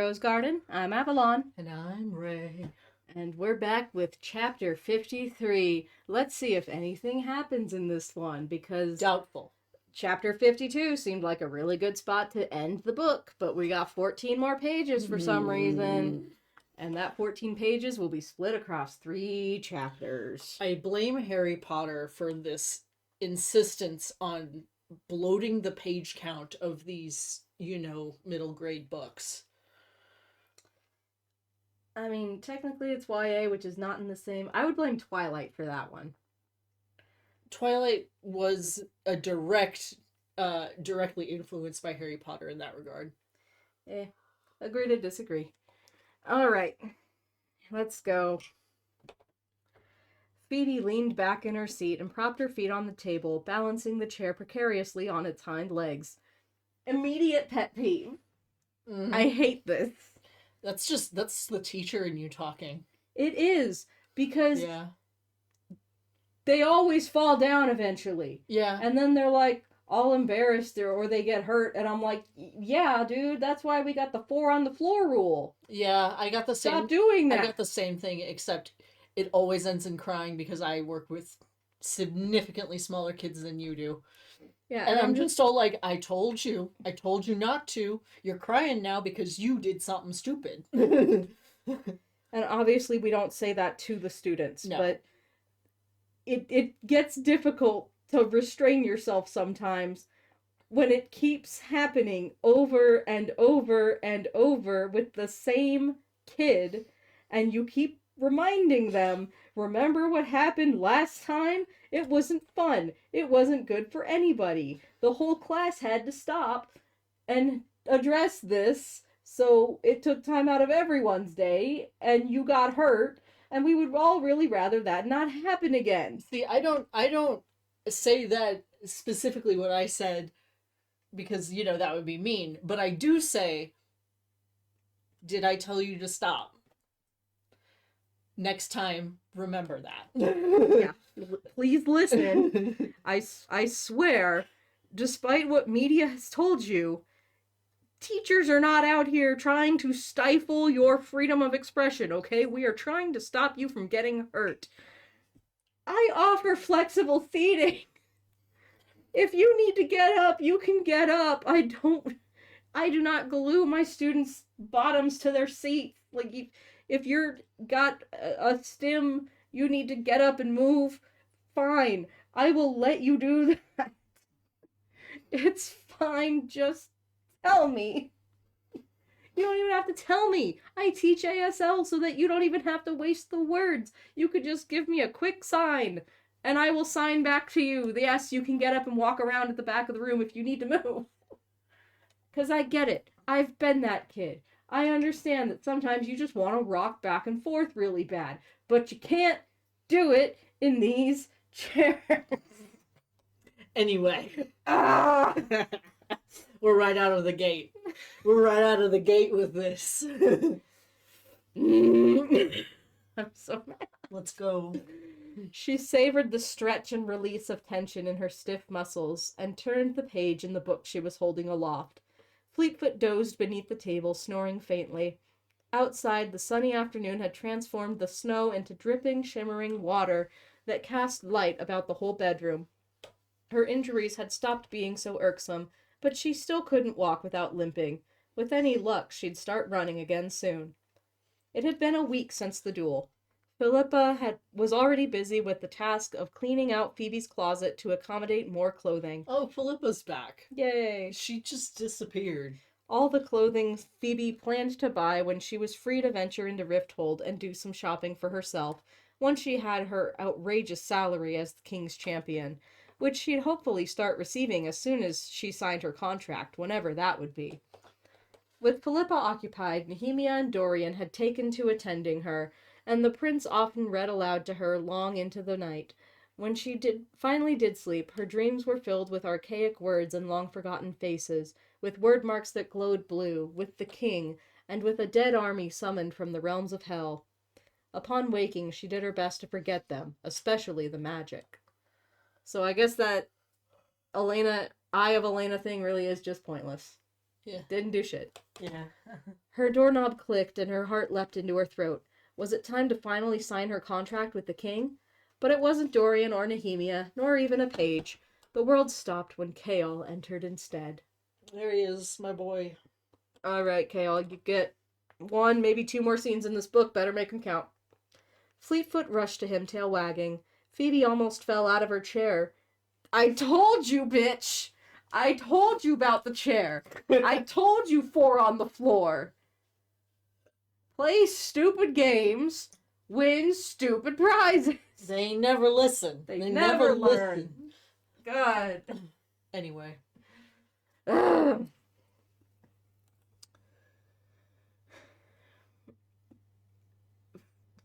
Rose Garden. I'm Avalon. And I'm Ray. And we're back with Chapter 53. Let's see if anything happens in this one, because Doubtful. Chapter 52 seemed like a really good spot to end the book, but we got 14 more pages for some reason. And that 14 pages will be split across 3 chapters. I blame Harry Potter for this insistence on bloating the page count of these, middle grade books. I mean, technically it's YA, which is not in the same... I would blame Twilight for that one. Twilight was a directly influenced by Harry Potter in that regard. Agree to disagree. Alright, let's go. Phoebe leaned back in her seat and propped her feet on the table, balancing the chair precariously on its hind legs. Immediate pet peeve. Mm-hmm. I hate this. That's the teacher in you talking. It is, because they always fall down eventually. Yeah. And then they're like all embarrassed or they get hurt, and I'm like, yeah, dude, that's why we got the 4 on the floor rule. Yeah, I got the same. Stop doing that. I got the same thing, except it always ends in crying because I work with significantly smaller kids than you do. Yeah, and I'm just all like, I told you not to. You're crying now because you did something stupid. And obviously we don't say that to the students, no. But it gets difficult to restrain yourself sometimes when it keeps happening over and over and over with the same kid, and you keep reminding them, remember what happened last time? It wasn't fun. It wasn't good for anybody. The whole class had to stop and address this, so it took time out of everyone's day, and you got hurt, and we would all really rather that not happen again. See, I don't say that specifically what I said, because, that would be mean, but I do say, did I tell you to stop? Next time, remember that. Yeah, please listen. I swear, despite what media has told you, teachers are not out here trying to stifle your freedom of expression, okay? We are trying to stop you from getting hurt. I offer flexible seating. If you need to get up, you can get up. I do not glue my students' bottoms to their seats. Like, if you're got a stim, you need to get up and move, fine. I will let you do that. It's fine, just tell me. You don't even have to tell me. I teach ASL so that you don't even have to waste the words. You could just give me a quick sign, and I will sign back to you. Yes, you can get up and walk around at the back of the room if you need to move. Because I get it. I've been that kid. I understand that sometimes you just want to rock back and forth really bad, but you can't do it in these chairs. Anyway. We're right out of the gate. We're right out of the gate with this. I'm so mad. Let's go. She savored the stretch and release of tension in her stiff muscles and turned the page in the book she was holding aloft. Fleetfoot dozed beneath the table, snoring faintly. Outside, the sunny afternoon had transformed the snow into dripping, shimmering water that cast light about the whole bedroom. Her injuries had stopped being so irksome, but she still couldn't walk without limping. With any luck, she'd start running again soon. It had been a week since the duel. Philippa was already busy with the task of cleaning out Phoebe's closet to accommodate more clothing. Oh, Philippa's back. Yay. She just disappeared. All the clothing Phoebe planned to buy when she was free to venture into Rifthold and do some shopping for herself, once she had her outrageous salary as the King's champion, which she'd hopefully start receiving as soon as she signed her contract, whenever that would be. With Philippa occupied, Nehemia and Dorian had taken to attending her, and the prince often read aloud to her long into the night. When she finally did sleep, her dreams were filled with archaic words and long-forgotten faces, with word marks that glowed blue, with the king, and with a dead army summoned from the realms of hell. Upon waking, she did her best to forget them, especially the magic. So I guess that Eye of Elena thing really is just pointless. Yeah. Didn't do shit. Yeah. Her doorknob clicked and her heart leapt into her throat. Was it time to finally sign her contract with the king? But it wasn't Dorian or Nehemia, nor even a page. The world stopped when Chaol entered instead. There he is, my boy. All right, Chaol, you get 1, maybe 2 more scenes in this book. Better make them count. Fleetfoot rushed to him, tail wagging. Phoebe almost fell out of her chair. I told you, bitch! I told you about the chair. I told you 4 on the floor. Play stupid games, win stupid prizes. They never listen. They never learn. Listen. God. Anyway. Ugh.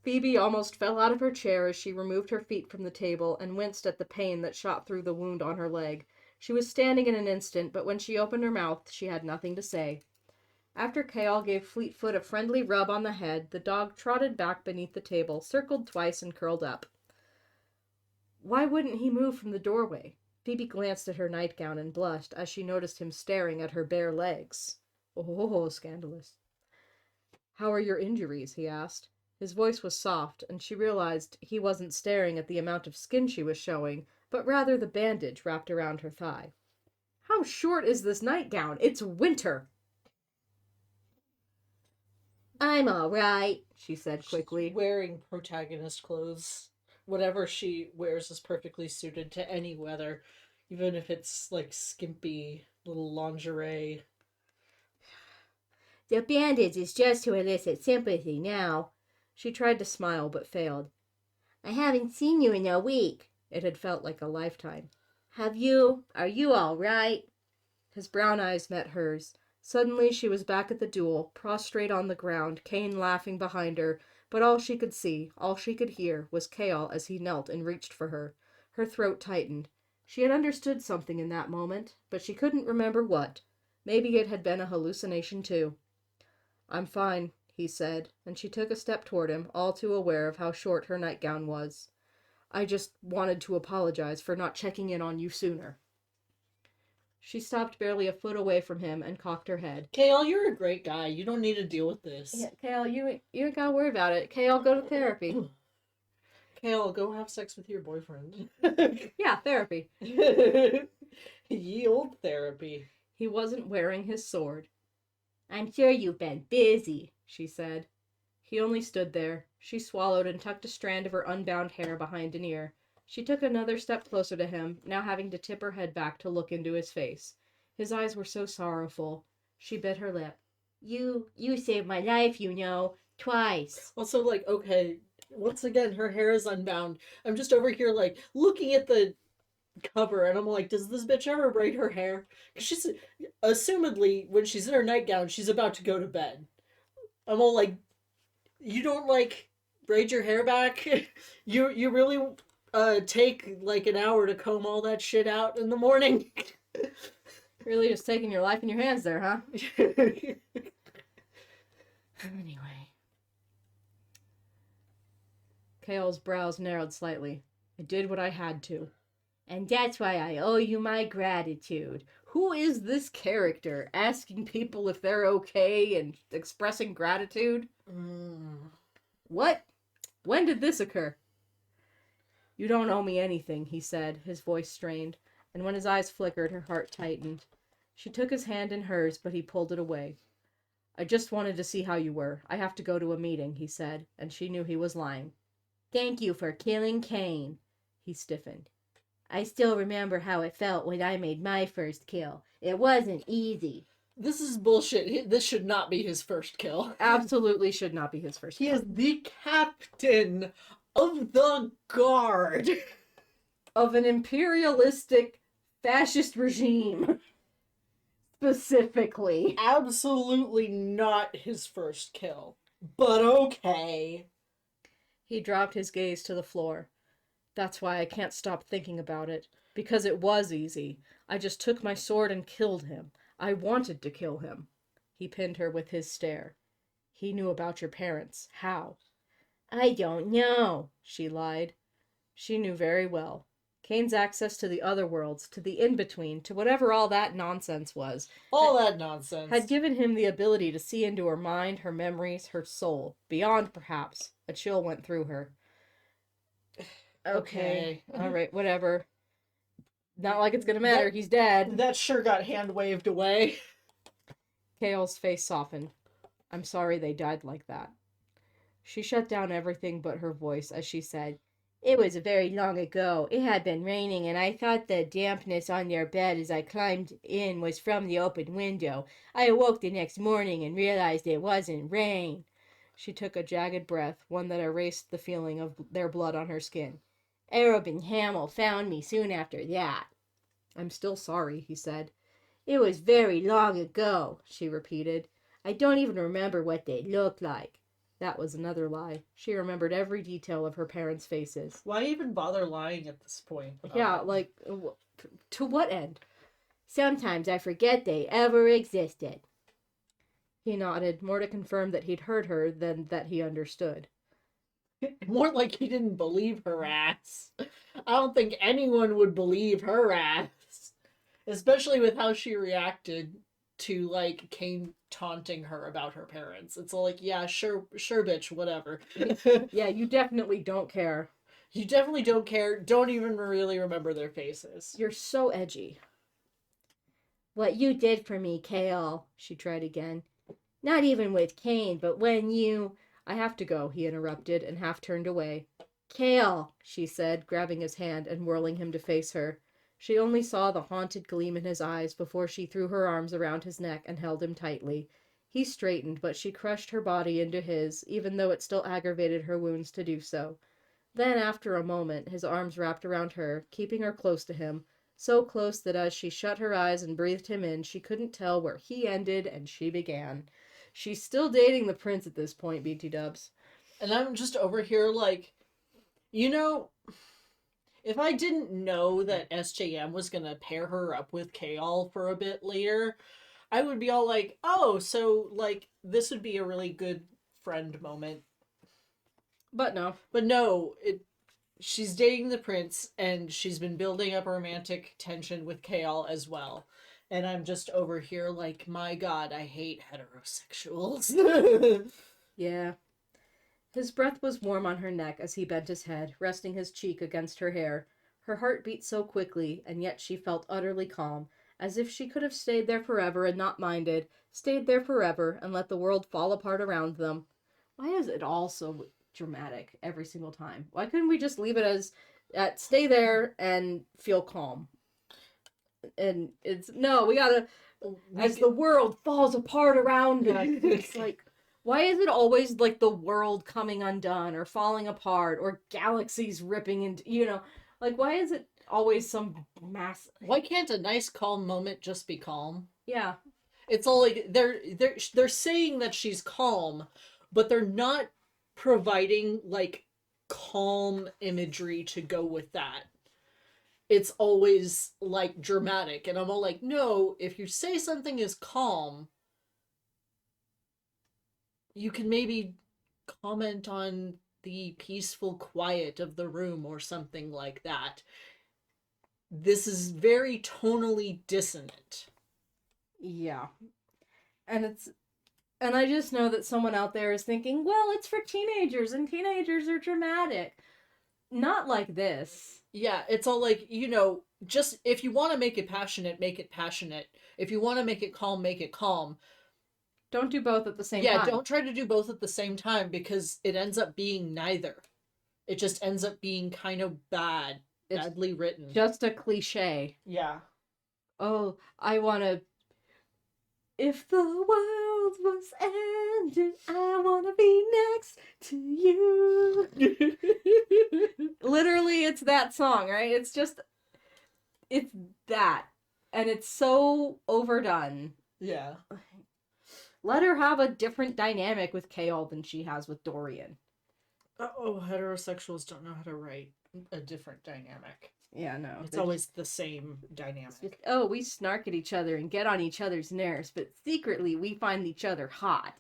Phoebe almost fell out of her chair as she removed her feet from the table and winced at the pain that shot through the wound on her leg. She was standing in an instant, but when she opened her mouth, she had nothing to say. After Chaol gave Fleetfoot a friendly rub on the head, the dog trotted back beneath the table, circled twice, and curled up. Why wouldn't he move from the doorway? Phoebe glanced at her nightgown and blushed as she noticed him staring at her bare legs. Oh, scandalous. How are your injuries? He asked. His voice was soft, and she realized he wasn't staring at the amount of skin she was showing, but rather the bandage wrapped around her thigh. How short is this nightgown? It's winter! I'm all right, she said quickly. She's wearing protagonist clothes. Whatever she wears is perfectly suited to any weather, even if it's like skimpy little lingerie. The bandage is just to elicit sympathy now. She tried to smile but failed. I haven't seen you in a week. It had felt like a lifetime. Have you? Are you all right? His brown eyes met hers. Suddenly she was back at the duel, prostrate on the ground, Kane laughing behind her, but all she could see, all she could hear, was Chaol as he knelt and reached for her. Her throat tightened. She had understood something in that moment, but she couldn't remember what. Maybe it had been a hallucination too. I'm fine, he said, and she took a step toward him, all too aware of how short her nightgown was. I just wanted to apologize for not checking in on you sooner. She stopped barely a foot away from him and cocked her head. Chaol, you're a great guy. You don't need to deal with this. Yeah, Chaol, you ain't gotta worry about it. Chaol, go to therapy. Chaol, go have sex with your boyfriend. Yeah, therapy. Ye old therapy. He wasn't wearing his sword. I'm sure you've been busy, she said. He only stood there. She swallowed and tucked a strand of her unbound hair behind an ear. She took another step closer to him, now having to tip her head back to look into his face. His eyes were so sorrowful. She bit her lip. You saved my life, you know, twice. Also, like, okay, once again, her hair is unbound. I'm just over here, like, looking at the cover, and I'm like, does this bitch ever braid her hair? Because she's, assumedly, when she's in her nightgown, she's about to go to bed. I'm all like, you don't, like, braid your hair back? You really take, like, an hour to comb all that shit out in the morning? Really just taking your life in your hands there, huh? Anyway. Chaol's brows narrowed slightly. I did what I had to. And that's why I owe you my gratitude. Who is this character asking people if they're okay and expressing gratitude? What? When did this occur? You don't owe me anything, he said, his voice strained, and when his eyes flickered, her heart tightened. She took his hand in hers, but he pulled it away. I just wanted to see how you were. I have to go to a meeting, he said, and she knew he was lying. Thank you for killing Cain. He stiffened. I still remember how it felt when I made my first kill. It wasn't easy. This is bullshit. This should not be his first kill. Absolutely should not be his first kill. He is the captain of the guard. Of an imperialistic fascist regime. Specifically. Absolutely not his first kill. But okay. He dropped his gaze to the floor. That's why I can't stop thinking about it. Because it was easy. I just took my sword and killed him. I wanted to kill him. He pinned her with his stare. He knew about your parents. How? I don't know, she lied. She knew very well. Kane's access to the other worlds, to the in-between, to whatever all that nonsense was. All that nonsense. Had given him the ability to see into her mind, her memories, her soul. Beyond, perhaps. A chill went through her. Okay. Alright, whatever. Not like it's gonna matter, he's dead. That sure got hand waved away. Chaol's face softened. I'm sorry they died like that. She shut down everything but her voice as she said, It was very long ago. It had been raining, and I thought the dampness on their bed as I climbed in was from the open window. I awoke the next morning and realized it wasn't rain. She took a jagged breath, one that erased the feeling of their blood on her skin. Arab and Hamel found me soon after that. I'm still sorry, he said. It was very long ago, she repeated. I don't even remember what they looked like. That was another lie. She remembered every detail of her parents' faces. Why even bother lying at this point? Yeah, like, to what end? Sometimes I forget they ever existed. He nodded, more to confirm that he'd heard her than that he understood. More like he didn't believe her ass. I don't think anyone would believe her ass. Especially with how she reacted to, like, Kane taunting her about her parents. It's all like, yeah, sure, bitch, whatever. Yeah, you definitely don't care. You definitely don't care. Don't even really remember their faces. You're so edgy. What you did for me, Chaol, she tried again. Not even with Kane, but when you... I have to go, he interrupted, and half turned away. Chaol, she said, grabbing his hand and whirling him to face her. She only saw the haunted gleam in his eyes before she threw her arms around his neck and held him tightly. He straightened, but she crushed her body into his, even though it still aggravated her wounds to do so. Then, after a moment, his arms wrapped around her, keeping her close to him, so close that as she shut her eyes and breathed him in, she couldn't tell where he ended and she began. She's still dating the prince at this point, BT dubs. And I'm just over here like, you know... If I didn't know that SJM was going to pair her up with Chaol for a bit later, I would be all like, oh, so, like, this would be a really good friend moment. But no. But no, she's dating the prince, and she's been building up romantic tension with Chaol as well. And I'm just over here like, my God, I hate heterosexuals. Yeah. His breath was warm on her neck as he bent his head, resting his cheek against her hair. Her heart beat so quickly, and yet she felt utterly calm, as if she could have stayed there forever and not minded, stayed there forever and let the world fall apart around them. Why is it all so dramatic every single time? Why couldn't we just leave it as, stay there and feel calm? And it's, no, we gotta, as the world falls apart around us, it's like... Why is it always, like, the world coming undone or falling apart or galaxies ripping into, you know, like, why is it always some mass... Why can't a nice, calm moment just be calm? Yeah. It's all like, they're saying that she's calm, but they're not providing, like, calm imagery to go with that. It's always, like, dramatic, and I'm all like, no, if you say something is calm... You can maybe comment on the peaceful quiet of the room or something like that. This is very tonally dissonant. Yeah. And I just know that someone out there is thinking, well, it's for teenagers and teenagers are dramatic. Not like this. Yeah, it's all like, you know, just if you want to make it passionate, make it passionate. If you want to make it calm, make it calm. Don't do both at the same time. Yeah, don't try to do both at the same time because it ends up being neither. It just ends up being kind of badly written. Just a cliche. Yeah. Oh, I want to... If the world was ending, I want to be next to you. Literally, it's that song, right? It's just... It's that. And it's so overdone. Yeah. Let her have a different dynamic with Chaol than she has with Dorian. Oh, heterosexuals don't know how to write a different dynamic. Yeah, no. It's always the same dynamic. Just, oh, we snark at each other and get on each other's nerves, but secretly we find each other hot.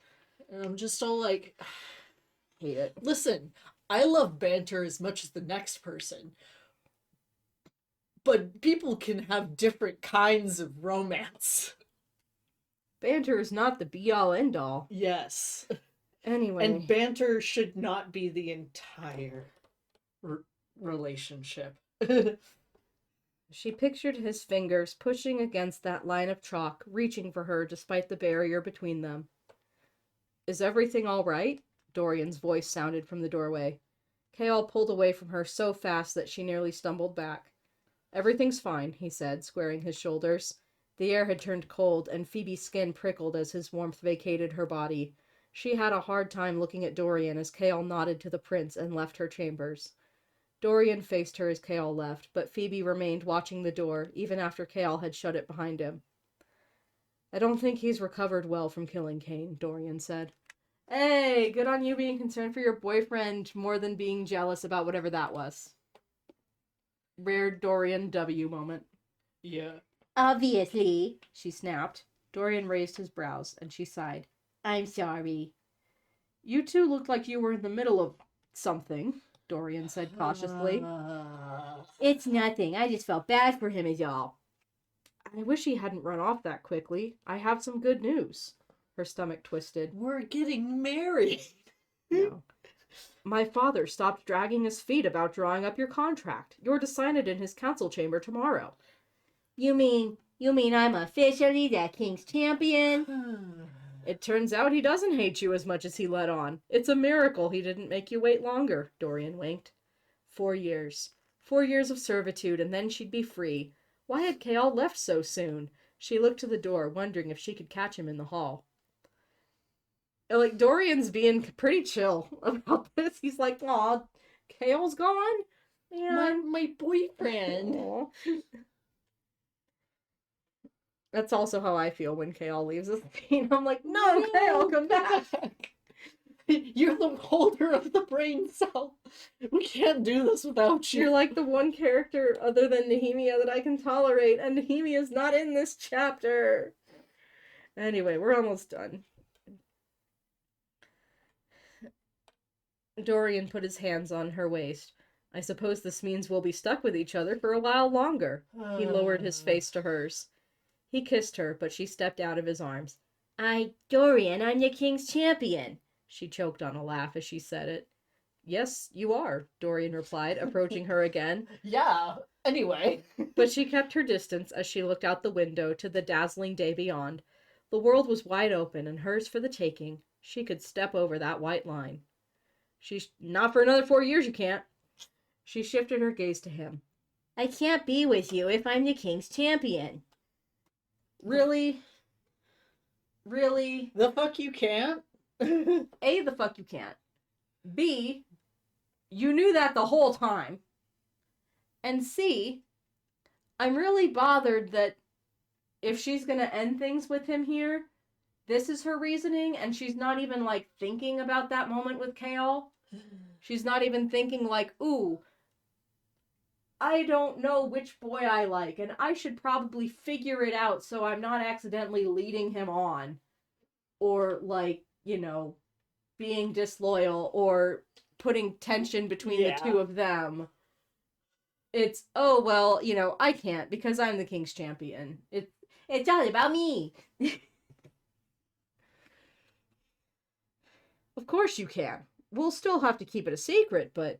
And I'm just all like... Hate it. Listen, I love banter as much as the next person. but people can have different kinds of romance. Banter is not the be-all, end-all. Yes. Anyway. And banter should not be the entire relationship. She pictured his fingers pushing against that line of chalk, reaching for her despite the barrier between them. Is everything all right? Dorian's voice sounded from the doorway. Chaol pulled away from her so fast that she nearly stumbled back. Everything's fine, he said, squaring his shoulders. The air had turned cold, and Phoebe's skin prickled as his warmth vacated her body. She had a hard time looking at Dorian as Chaol nodded to the prince and left her chambers. Dorian faced her as Chaol left, but Phoebe remained watching the door, even after Chaol had shut it behind him. I don't think he's recovered well from killing Cain, Dorian said. Hey, good on you being concerned for your boyfriend more than being jealous about whatever that was. Rare Dorian W moment. Yeah. Obviously, she snapped. Dorian raised his brows, and she sighed. I'm sorry. You two looked like you were in the middle of something, Dorian said cautiously. It's nothing. I just felt bad for him is all. I wish he hadn't run off that quickly. I have some good news. Her stomach twisted. We're getting married. No. My father stopped dragging his feet about drawing up your contract. You're to sign it in his council chamber tomorrow. You mean I'm officially the king's champion? It turns out he doesn't hate you as much as he let on. It's a miracle he didn't make you wait longer, Dorian winked. 4 years. 4 years of servitude, and then she'd be free. Why had Chaol left so soon? She looked to the door, wondering if she could catch him in the hall. Like, Dorian's being pretty chill about this. He's like, aw, Chaol's gone? Man. My boyfriend. Aww. That's also how I feel when Chaol leaves the scene. I'm like, no, Chaol, come back. You're the holder of the brain cell. We can't do this without you. You're like the one character other than Nehemia that I can tolerate, and Nehemia's not in this chapter. Anyway, we're almost done. Dorian put his hands on her waist. I suppose this means we'll be stuck with each other for a while longer. He lowered his face to hers. He kissed her, but she stepped out of his arms. Dorian, I'm the king's champion. She choked on a laugh as she said it. Yes, you are, Dorian replied, approaching her again. Yeah, anyway. But she kept her distance as she looked out the window to the dazzling day beyond. The world was wide open and hers for the taking. She could step over that white line. Not for another 4 years, you can't. She shifted her gaze to him. I can't be with you if I'm the king's champion. Really? Really? The fuck you can't? A, the fuck you can't. B, you knew that the whole time. And C, I'm really bothered that if she's gonna end things with him here, this is her reasoning, and she's not even, like, thinking about that moment with Chaol. She's not even thinking, like, ooh, I don't know which boy I like, and I should probably figure it out so I'm not accidentally leading him on. Or, like, you know, being disloyal or putting tension between the two of them. It's, oh, well, you know, I can't because I'm the king's champion. It's all about me. Of course you can. We'll still have to keep it a secret, but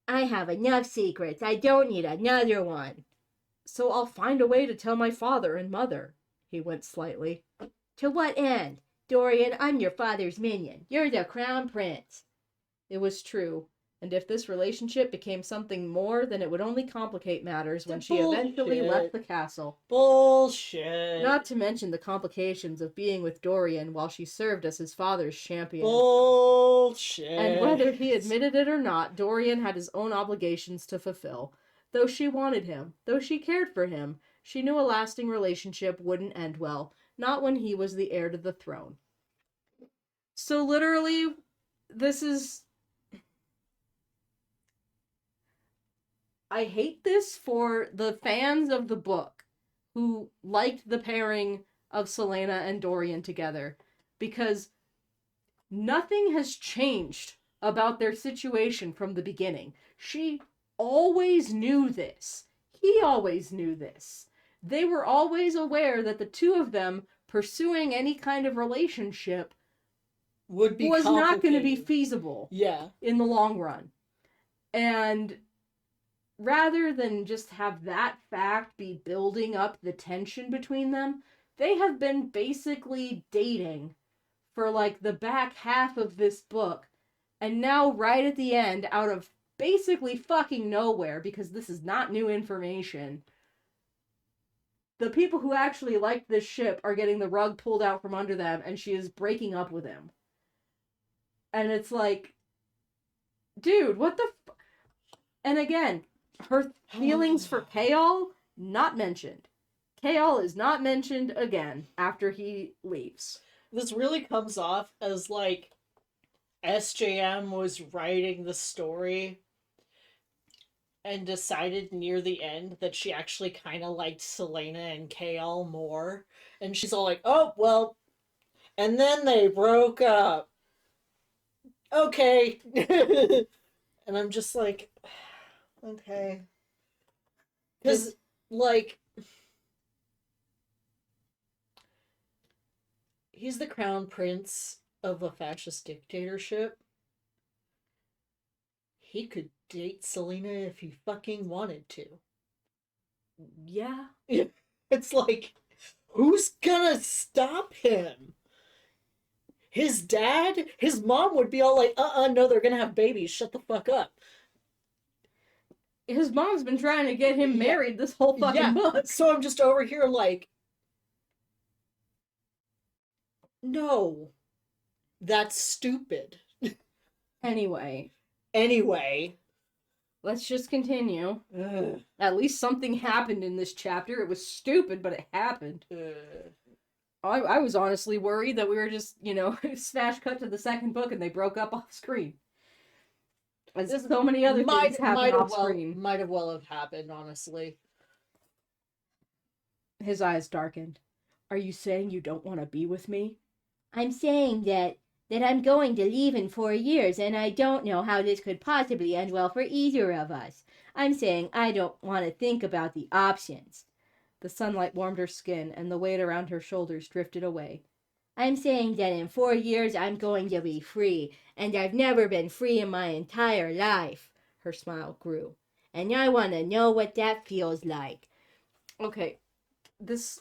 I have enough secrets. I don't need another one. So I'll find a way to tell my father and mother. He went slightly. To what end? Dorian, I'm your father's minion. You're the crown prince. It was true. And if this relationship became something more, then it would only complicate matters when she eventually left the castle. Bullshit. Not to mention the complications of being with Dorian while she served as his father's champion. Bullshit. And whether he admitted it or not, Dorian had his own obligations to fulfill. Though she wanted him, though she cared for him, she knew a lasting relationship wouldn't end well, not when he was the heir to the throne. So literally, this is... I hate this for the fans of the book who liked the pairing of Celaena and Dorian together, because nothing has changed about their situation from the beginning. She always knew this. he always knew this. They were always aware that the two of them pursuing any kind of relationship Would be was not going to be complicated. feasible Yeah. in the long run. And rather than just have that fact be building up the tension between them, they have been basically dating for like the back half of this book. And now, right at the end, out of basically fucking nowhere, because this is not new information, the people who actually liked this ship are getting the rug pulled out from under them, and she is breaking up with him. And it's like, dude, what the And again, her feelings for Chaol, not mentioned. Chaol is not mentioned again after he leaves. This really comes off as like SJM was writing the story and decided near the end that she actually kind of liked Selena and Chaol more. And she's all like, oh, well, and then they broke up. Okay. And I'm just like, okay. Because, like, he's the crown prince of a fascist dictatorship. He could date Selena if he fucking wanted to. Yeah. It's like, who's gonna stop him? His dad? His mom would be all like, no, they're gonna have babies. Shut the fuck up. His mom's been trying to get him married this whole fucking book. So I'm just over here like, no. That's stupid. Anyway. Let's just continue. Ugh. At least something happened in this chapter. It was stupid, but it happened. I was honestly worried that we were just, smash cut to the second book and they broke up off screen. As so many other things happen off screen. Might have well have happened, honestly. His eyes darkened. Are you saying you don't want to be with me? I'm saying that I'm going to leave in 4 years, and I don't know how this could possibly end well for either of us. I'm saying I don't want to think about the options. The sunlight warmed her skin, and the weight around her shoulders drifted away. I'm saying that in 4 years I'm going to be free, and I've never been free in my entire life. Her smile grew. And I want to know what that feels like. Okay, this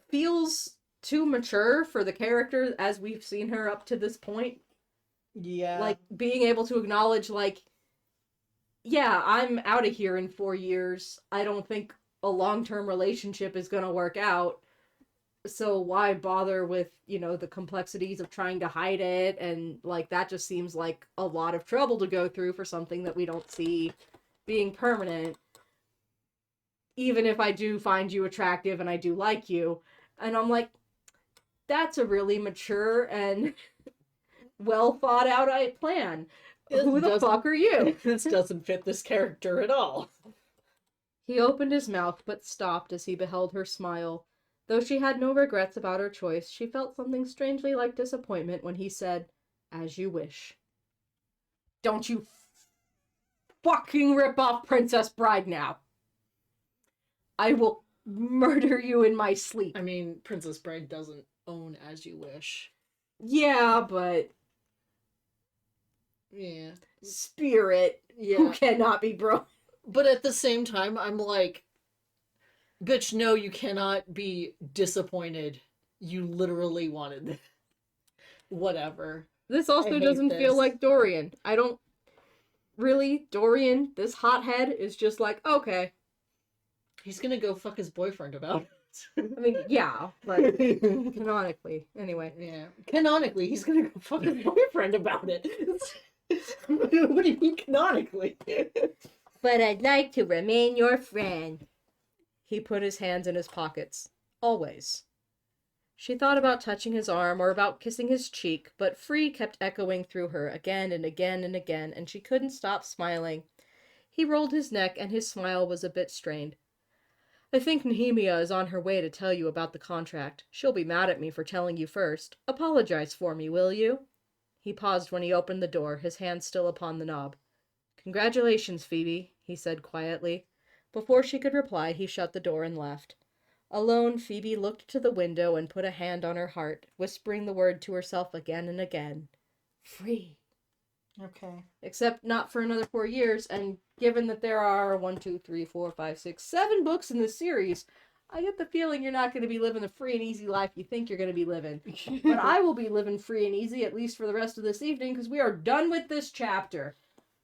feels too mature for the character as we've seen her up to this point. Yeah. Like, being able to acknowledge, like, yeah, I'm out of here in 4 years. I don't think a long-term relationship is gonna work out. So why bother with, the complexities of trying to hide it? And, like, that just seems like a lot of trouble to go through for something that we don't see being permanent. Even if I do find you attractive and I do like you. And I'm like, that's a really mature and well thought out plan. Who the fuck are you? This doesn't fit this character at all. He opened his mouth but stopped as he beheld her smile. Though she had no regrets about her choice, she felt something strangely like disappointment when he said, "As you wish." Don't you fucking rip off Princess Bride now. I will murder you in my sleep. I mean, Princess Bride doesn't own As You Wish. Yeah, but... Yeah. Spirit, who cannot be broken. But at the same time, I'm like, bitch, no, you cannot be disappointed. You literally wanted this. Whatever. This also doesn't feel like Dorian. I don't... Really, Dorian, this hothead is just like, okay. He's gonna go fuck his boyfriend about it. I mean, yeah, but canonically, anyway. Yeah. Canonically, he's gonna go fuck his boyfriend about it. What do you mean canonically? But I'd like to remain your friend. He put his hands in his pockets. Always. She thought about touching his arm or about kissing his cheek, but free kept echoing through her again and again and again, and she couldn't stop smiling. He rolled his neck, and his smile was a bit strained. I think Nehemia is on her way to tell you about the contract. She'll be mad at me for telling you first. Apologize for me, will you? He paused when he opened the door, his hand still upon the knob. Congratulations, Phoebe, he said quietly. Before she could reply, he shut the door and left. Alone, Phoebe looked to the window and put a hand on her heart, whispering the word to herself again and again. Free. Okay. Except not for another 4 years, and given that there are 7 books in this series, I get the feeling you're not going to be living the free and easy life you think you're going to be living. But I will be living free and easy, at least for the rest of this evening, because we are done with this chapter.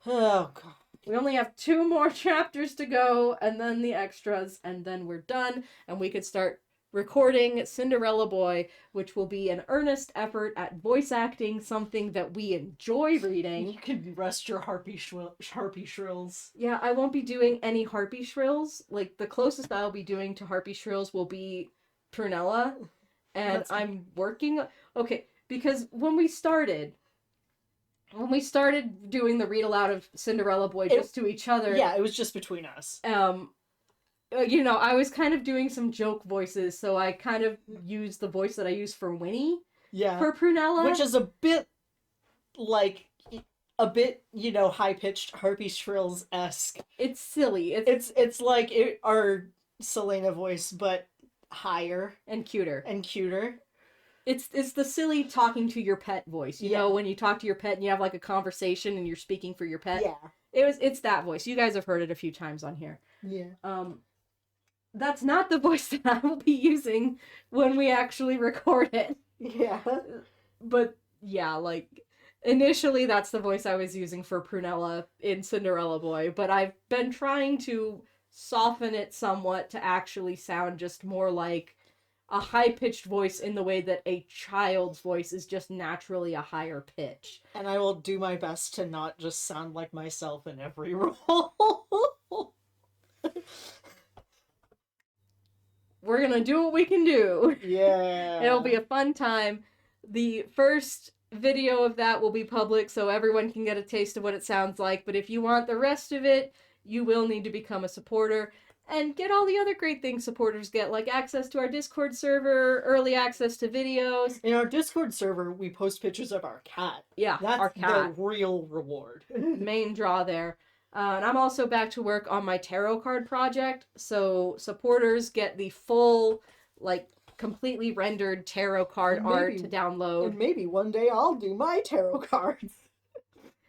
Oh, God. We only have 2 more chapters to go, and then the extras, and then we're done, and we could start recording Cinderella Boy, which will be an earnest effort at voice acting something that we enjoy reading. You can rest your harpy shrills. Yeah, I won't be doing any harpy shrills. Like, the closest I'll be doing to harpy shrills will be Prunella, and I'm working... Okay, because when we started doing the read aloud of Cinderella Boy just to each other... Yeah, it was just between us. You know, I was kind of doing some joke voices, so I kind of used the voice that I use for Winnie. Yeah. For Prunella. Which is a bit, you know, high-pitched Harpy Shrills-esque. It's silly. It's like our Selena voice, but higher. And cuter. It's the silly talking to your pet voice. You know, when you talk to your pet and you have, like, a conversation and you're speaking for your pet? Yeah. It's that voice. You guys have heard it a few times on here. Yeah. That's not the voice that I will be using when we actually record it. Yeah. But, yeah, like, initially that's the voice I was using for Prunella in Cinderella Boy, but I've been trying to soften it somewhat to actually sound just more like a high-pitched voice in the way that a child's voice is just naturally a higher pitch. And I will do my best to not just sound like myself in every role. We're gonna do what we can do. Yeah. It'll be a fun time. The first video of that will be public so everyone can get a taste of what it sounds like, but if you want the rest of it, you will need to become a supporter and get all the other great things supporters get, like access to our Discord server, early access to videos. In our Discord server, we post pictures of our cat. Yeah, That's our cat. the real reward. Main draw there. And I'm also back to work on my tarot card project, so supporters get the full, like, completely rendered tarot card art to download. And maybe one day I'll do my tarot cards.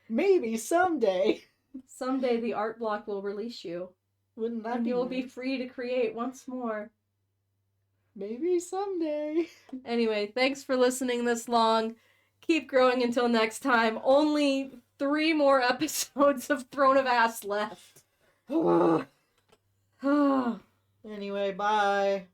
Maybe someday. Someday the art block will release you. Wouldn't that And be you'll nice? be free to create once more. Maybe someday. Anyway, thanks for listening this long. Keep growing until next time. Only 3 more episodes of Throne of Ass left. Anyway, bye.